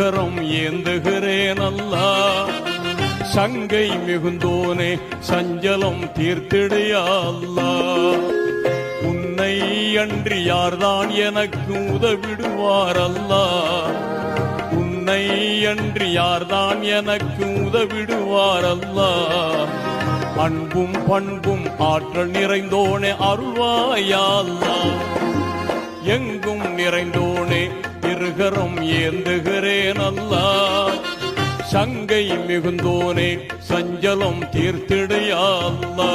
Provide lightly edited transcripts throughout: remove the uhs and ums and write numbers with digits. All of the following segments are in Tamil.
இருகரம் ஏந்துகிறேன் அல்லா. சங்கை மிகுந்தோனே சஞ்சலம் தீர்த்திடையா அல்லா. உன்னை அன்றி யார்தான் எனக்கு உதவிடுவார் அல்லா. உன்னை அன்றி யார்தான் எனக்கு உதவிடுவார் அல்லா. அன்பும் பண்பும் ஆற்றல் நிறைந்தோனே அருள்வாயா அல்லா. எங்கும் நிறைந்தோனே இருகரம் ஏந்துகிறேன் அல்லா. சங்கை மிகுந்தோனே சஞ்சலம் தீர்த்திடையா அல்லா.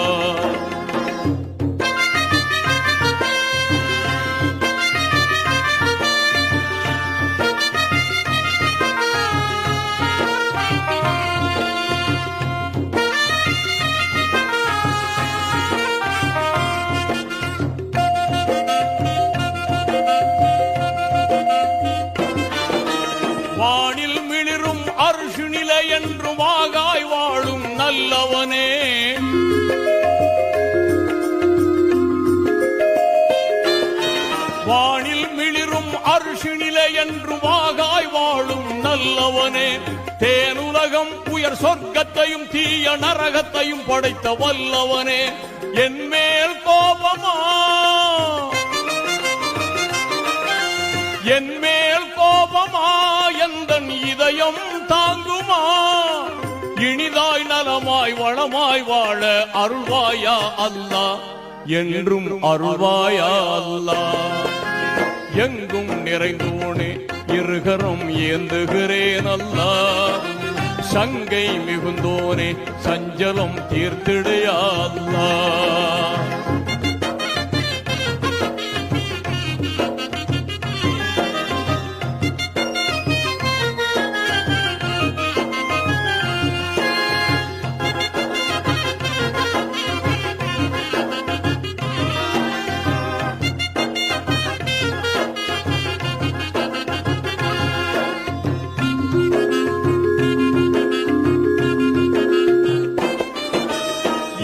வானில் மிளிரும் அர்ஷு நிலை என்று வாகாய் வாழும் நல்லவனே. வானில் மிளிரும் அர்ஷு நிலை என்று வாகாய் வாழும் நல்லவனே. தேனுலகம் உயர் சொர்க்கத்தையும் தீய நரகத்தையும் படைத்த வல்லவனே. என் மேல் கோபமா என் மேல் கோபமா எந்தன் இதயம் தாங்குமா. இனிதாய் நலமாய் வளமாய் வாழ அருள்வாயா அல்லா. என்றும் அருள்வாயா அல்லா. எங்கும் நிறைந்தோனே இருகரம் ஏந்துகிறேன் அல்லா. சங்கை மிகுந்தோனே சஞ்சலம் தீர்த்திடையா அல்லா.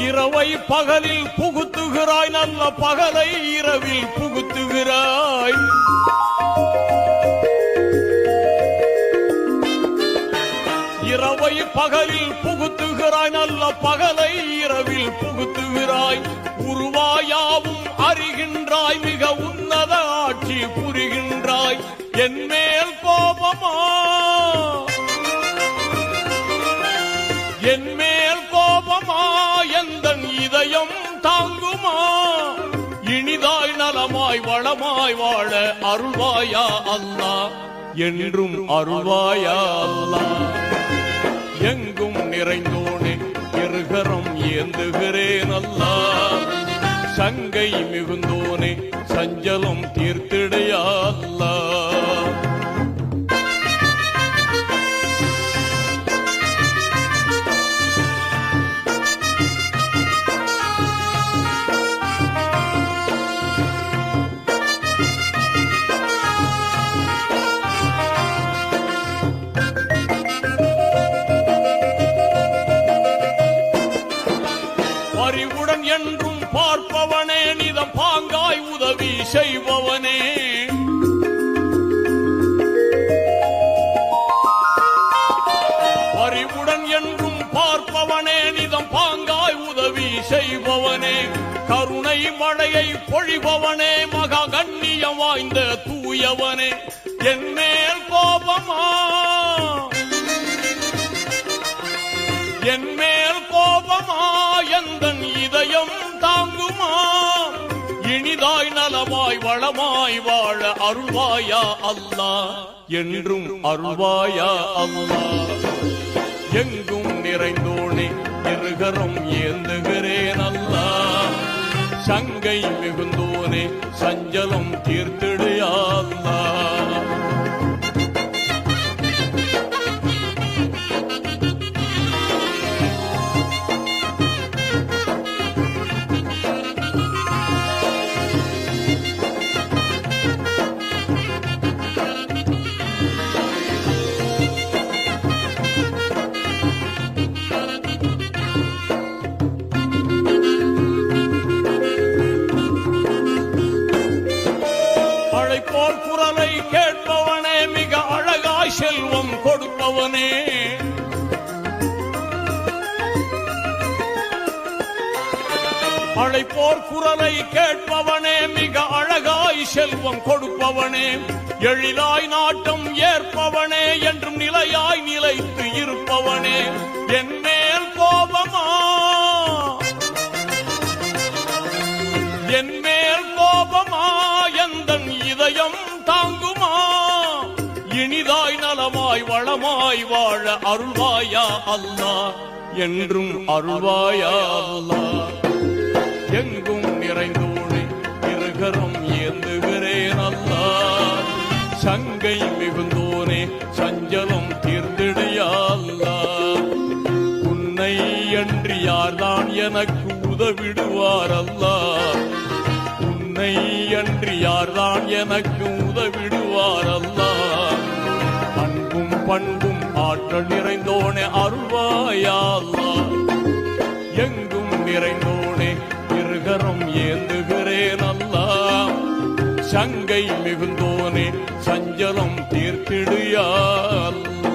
இரவை பகலில் புகுத்துகிறாய், நல்ல பகலை இரவில் புகுத்துகிறாய். இரவை பகலில் புகுத்துகிறாய், நல்ல பகலை இரவில் புகுத்துகிறாய். உருவாயாவும் அறிகின்றாய், மிக உன்னத ஆட்சி புரிகின்றாய். என் மேல் கோபமா என் மேல் கோபமா எந்தன் இதயம் தாங்குமா. இனிதாய் நலமாய் வளமாய் வாழ அருள்வாயா அல்லா. என்றும் அருள்வாயா அல்லா. எங்கும் நிறைந்தோனே இருகரம் ஏந்துகிறேன் அல்லா. சங்கை மிகுந்தோனே சஞ்சலம் தீர்த்திடையா அல்லா. பரிவுடன் என்றும் பார்ப்பவனே, நிதம் பாங்காய் உதவி செய்பவனே. பரிவுடன் என்றும் பார்ப்பவனே, நிதம் பாங்காய் உதவி செய்பவனே. கருணை மழையை பொழிபவனே, மகா கண்ணியம் வாய்ந்த தூயவனே. என் மேல் கோபமா என் மேல் கோபமா எந்தன் இதயம் தாங்குமா. இனிதாய் நலமாய் வளமாய் வாழ அருள்வாயா அல்லா. என்றும் அருள்வாயா அல்லா. எங்கும் நிறைந்தோனே இருகரம் ஏந்துகிறேன் அல்லா. சங்கை மிகுந்தோனே சஞ்சலம் தீர்த்திடையா அல்லா. போல் குரலை கொடுப்பவனே, அழைப்போர் குரலை கேட்பவனே, மிக அழகாய் செல்வம் கொடுப்பவனே, எழிலாய் நாட்டம் ஏற்பவனே, என்றும் நிலையாய் நிலைத்து இருப்பவனே, என் மேல் கோபமா என் மேல் கோபமா எந்தன் இதயம் தாங்குமா, இனிதாய் நலமாய் வளமாய் வாழ அருள்வாயா அல்லாஹ், என்றும் அருள்வாயா அல்லாஹ். எங்கும் நிறைந்தோனே இருகரம் ஏந்துகிறேன் அல்லாஹ், சங்கை மிகுந்தோனே சஞ்சலம் தீர்ந்திடையா அல்லாஹ், உன்னை அன்றி யார்தான் எனக்கு உதவிடுவார் அல்லாஹ், உன்னை அன்றி யார்தான் எனக்கு உதவிடுவார் அல்லாஹ், அன்பும் பண்பும் ஆற்றல் நிறைந்தோனே அருள்வாயா அல்லாஹ், எங்கும் நிறைந்தோனே இருகரம் ஏந்துகிறேன் அல்லாஹ், சங்கை மிகுந்தோனே சஞ்சலம் தீர்த்திடுயா அல்லாஹ்.